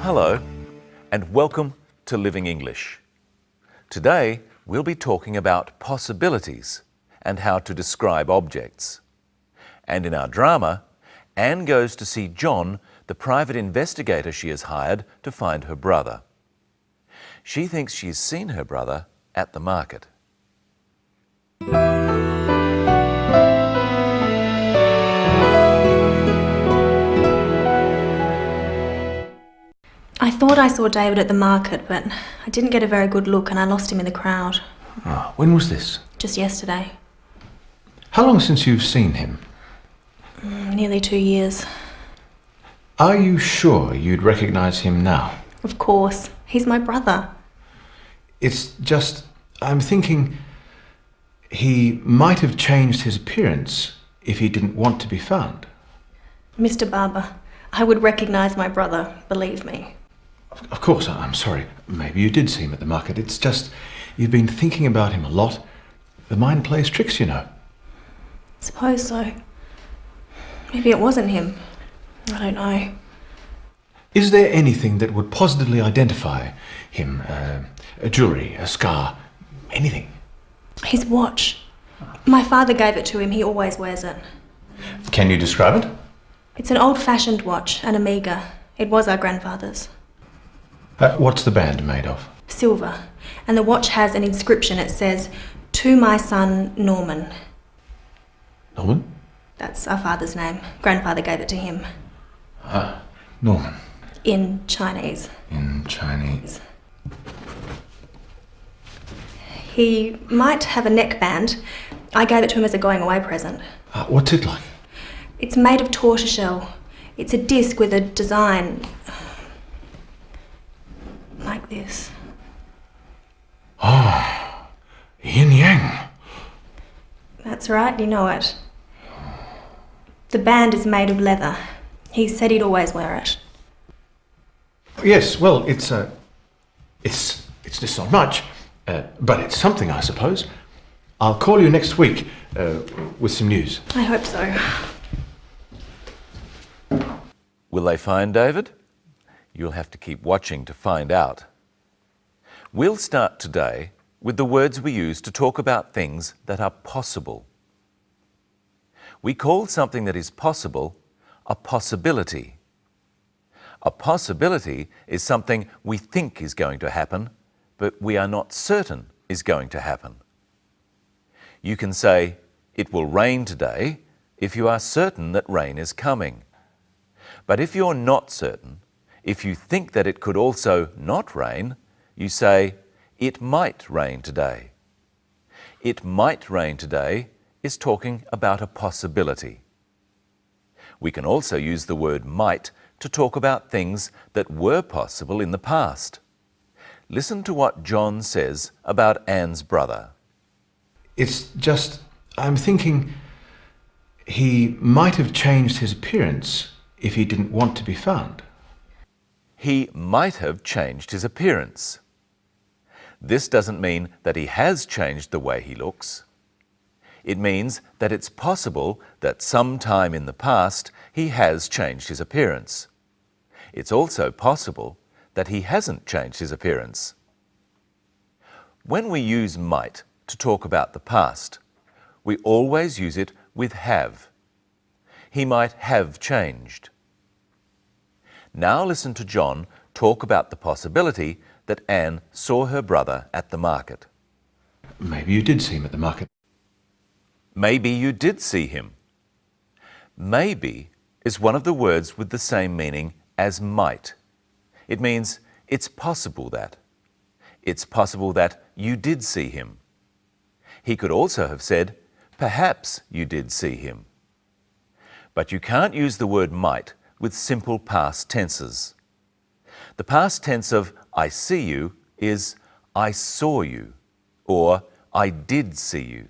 Hello, and welcome to Living English. Today, we'll be talking about possibilities and how to describe objects. And in our drama, Anne goes to see John, the private investigator she has hired to find her brother. She thinks she's seen her brother at the market. I thought I saw David at the market, but I didn't get a very good look and I lost him in the crowd. Oh, when was this? Just yesterday. How long since you've seen him? Nearly 2 years. Are you sure you'd recognise him now? Of course. He's my brother. It's just, I'm thinking he might have changed his appearance if he didn't want to be found. Mr. Barber, I would recognise my brother, believe me. Of course, I'm sorry. Maybe you did see him at the market. It's just, you've been thinking about him a lot. The mind plays tricks, you know. Suppose so. Maybe it wasn't him. I don't know. Is there anything that would positively identify him? A jewellery, a scar, anything? His watch. My father gave it to him. He always wears it. Can you describe it? It's an old-fashioned watch, an Omega. It was our grandfather's. What's the band made of? Silver. And the watch has an inscription. It says, "To my son, Norman." Norman? That's our father's name. Grandfather gave it to him. Norman. In Chinese. In Chinese. He might have a neckband. I gave it to him as a going-away present. What's it like? It's made of tortoiseshell. It's a disc with a design like this. Oh, yin yang. That's right, you know it. The band is made of leather. He said he'd always wear it. Yes, well, it's just not much, but it's something, I suppose. I'll call you next week with some news. I hope so. Will they find David? You'll have to keep watching to find out. We'll start today with the words we use to talk about things that are possible. We call something that is possible a possibility. A possibility is something we think is going to happen, but we are not certain is going to happen. You can say, "It will rain today," if you are certain that rain is coming. But if you're not certain, if you think that it could also not rain, you say, "It might rain today." "It might rain today" is talking about a possibility. We can also use the word might to talk about things that were possible in the past. Listen to what John says about Anne's brother. It's just, I'm thinking he might have changed his appearance if he didn't want to be found. He might have changed his appearance. This doesn't mean that he has changed the way he looks. It means that it's possible that sometime in the past he has changed his appearance. It's also possible that he hasn't changed his appearance. When we use might to talk about the past, we always use it with have. He might have changed. Now listen to John talk about the possibility that Anne saw her brother at the market. Maybe you did see him at the market. Maybe you did see him. Maybe is one of the words with the same meaning as might. It means it's possible that. It's possible that you did see him. He could also have said, "Perhaps you did see him." But you can't use the word might with simple past tenses. The past tense of "I see you" is "I saw you" or "I did see you."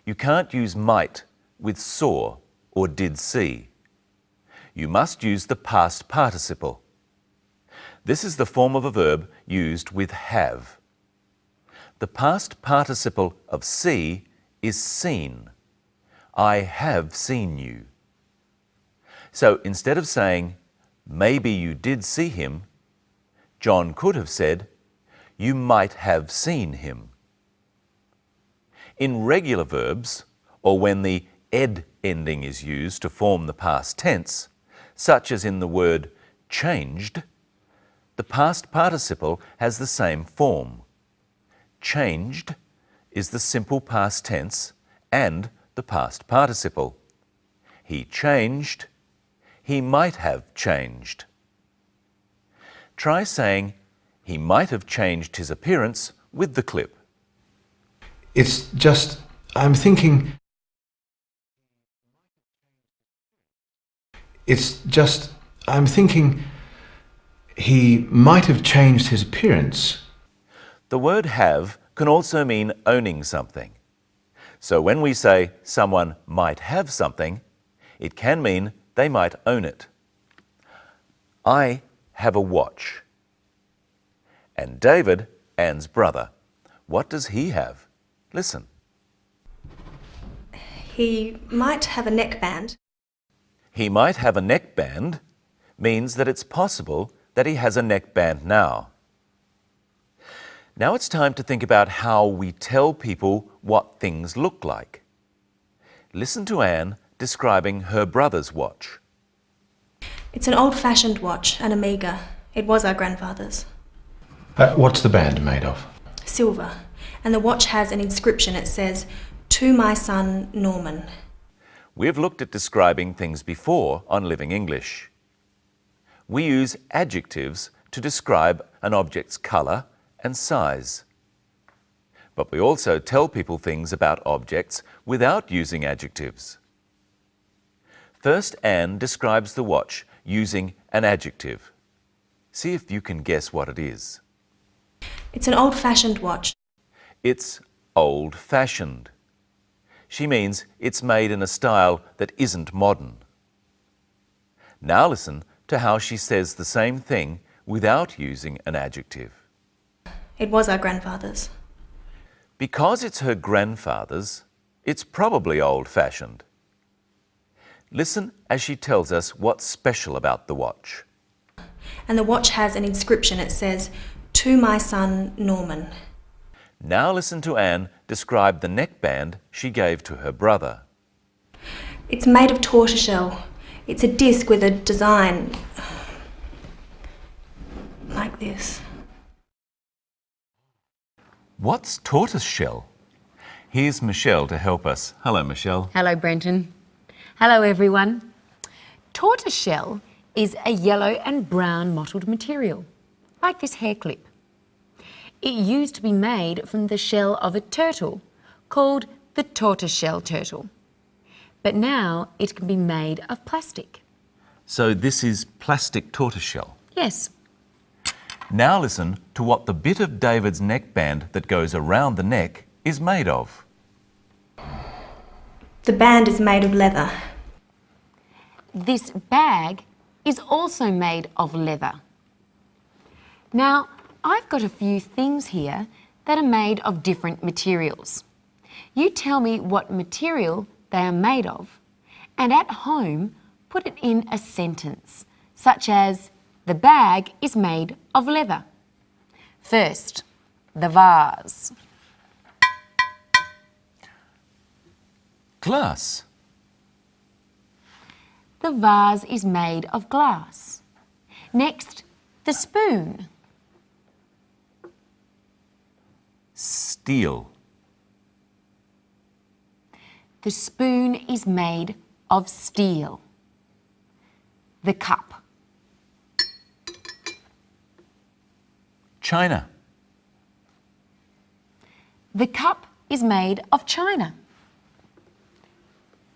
You can't use might with saw or did see. You must use the past participle. This is the form of a verb used with have. The past participle of see is seen. I have seen you. So instead of saying, maybe you did see him, John could have said, you might have seen him. In regular verbs, or when the ed ending is used to form the past tense, such as in the word changed, the past participle has the same form. Changed is the simple past tense and the past participle. He changed. He might have changed. Try saying, he might have changed his appearance with the clip. It's just, I'm thinking... It's just, I'm thinking he might have changed his appearance. The word have can also mean owning something. So when we say someone might have something, it can mean they might own it. I have a watch. And David, Anne's brother, what does he have? Listen. He might have a neckband. He might have a neckband means that it's possible that he has a neckband now. Now it's time to think about how we tell people what things look like. Listen to Anne describing her brother's watch. It's an old-fashioned watch, an Omega. It was our grandfather's. What's the band made of? Silver. And the watch has an inscription. It says, "To my son, Norman." We've looked at describing things before on Living English. We use adjectives to describe an object's colour and size. But we also tell people things about objects without using adjectives. First, Anne describes the watch using an adjective. See if you can guess what it is. It's an old-fashioned watch. It's old-fashioned. She means it's made in a style that isn't modern. Now listen to how she says the same thing without using an adjective. It was our grandfather's. Because it's her grandfather's, it's probably old-fashioned. Listen as she tells us what's special about the watch. And the watch has an inscription. It says, "To my son, Norman." Now listen to Anne describe the neckband she gave to her brother. It's made of tortoiseshell. It's a disc with a design like this. What's tortoiseshell? Here's Michelle to help us. Hello, Michelle. Hello, Brenton. Hello, everyone. Tortoiseshell is a yellow and brown mottled material, like this hair clip. It used to be made from the shell of a turtle called the tortoiseshell turtle. But now it can be made of plastic. So this is plastic tortoiseshell. Yes. Now listen to what the bit of David's neckband that goes around the neck is made of. The band is made of leather. This bag is also made of leather. Now, I've got a few things here that are made of different materials. You tell me what material they are made of, and at home, put it in a sentence, such as, the bag is made of leather. First, the vase. Glass. The vase is made of glass. Next, the spoon. Steel. The spoon is made of steel. The cup. China. The cup is made of china.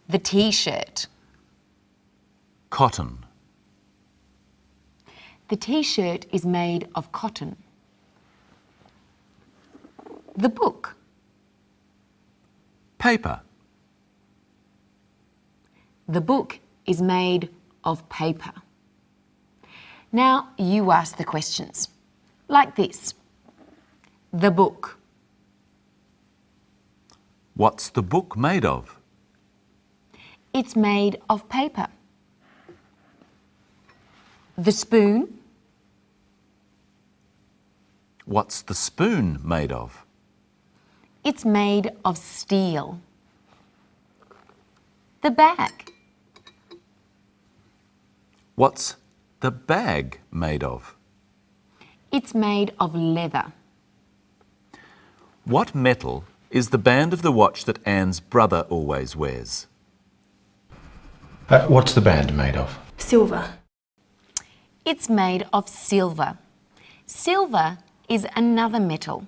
The T-shirt. Cotton. The T-shirt is made of cotton. The book. Paper. The book is made of paper. Now you ask the questions, like this. The book. What's the book made of? It's made of paper. The spoon. What's the spoon made of? It's made of steel. The bag. What's the bag made of? It's made of leather. What metal is the band of the watch that Anne's brother always wears? What's the band made of? Silver. It's made of silver. Silver is another metal.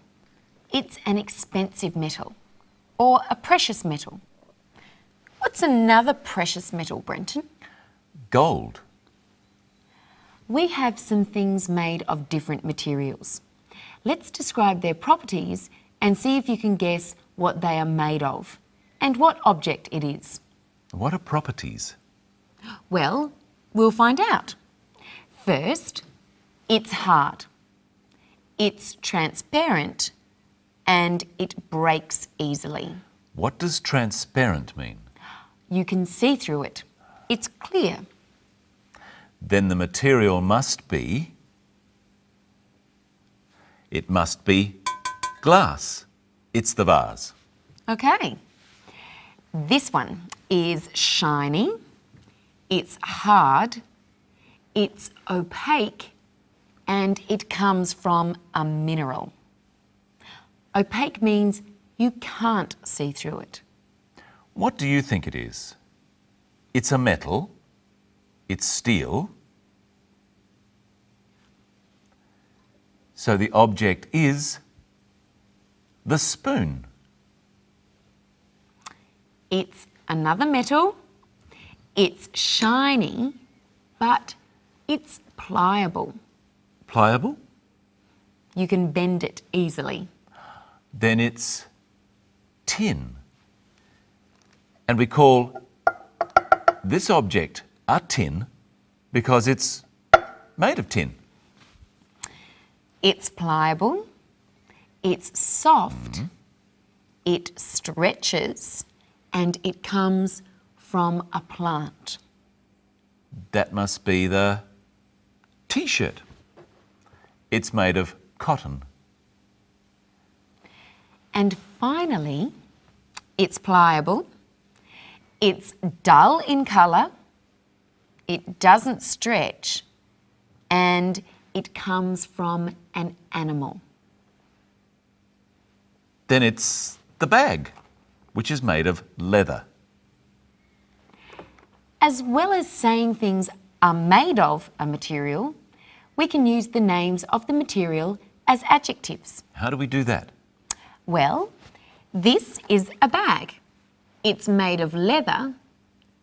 It's an expensive metal, or a precious metal. What's another precious metal, Brenton? Gold. We have some things made of different materials. Let's describe their properties and see if you can guess what they are made of and what object it is. What are properties? Well, we'll find out. First, it's hard. It's transparent and it breaks easily. What does transparent mean? You can see through it. It's clear. Then the material must be... It must be glass. It's the vase. Okay. This one is shiny, it's hard, it's opaque, and it comes from a mineral. Opaque means you can't see through it. What do you think it is? It's a metal. It's steel. So the object is the spoon. It's another metal, it's shiny, but it's pliable. Pliable? You can bend it easily. Then it's tin. And we call this object a tin because it's made of tin. It's pliable, it's soft, it stretches, and it comes from a plant. That must be the T-shirt. It's made of cotton. And finally, it's pliable, it's dull in colour, it doesn't stretch, and it comes from an animal. Then it's the bag, which is made of leather. As well as saying things are made of a material, we can use the names of the material as adjectives. How do we do that? Well, this is a bag. It's made of leather.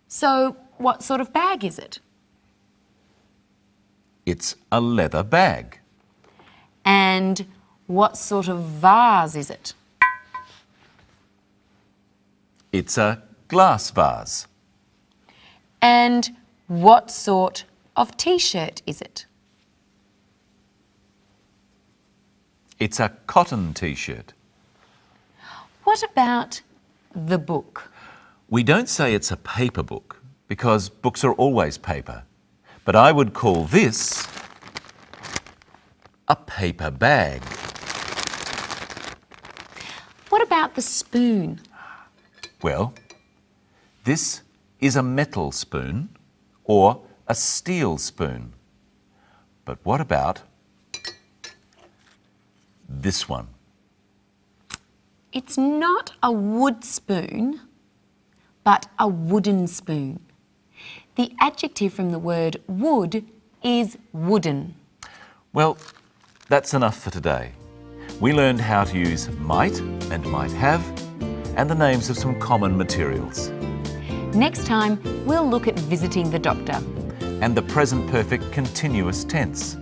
So what sort of bag is it? It's a leather bag. And what sort of vase is it? It's a glass vase. And what sort of T-shirt is it? It's a cotton T-shirt. What about the book? We don't say it's a paper book because books are always paper. But I would call this a paper bag. What about the spoon? Well, this is a metal spoon or a steel spoon. But what about this one? It's not a wood spoon, but a wooden spoon. The adjective from the word wood is wooden. Well, that's enough for today. We learned how to use might and might have and the names of some common materials. Next time, we'll look at visiting the doctor. And the present perfect continuous tense.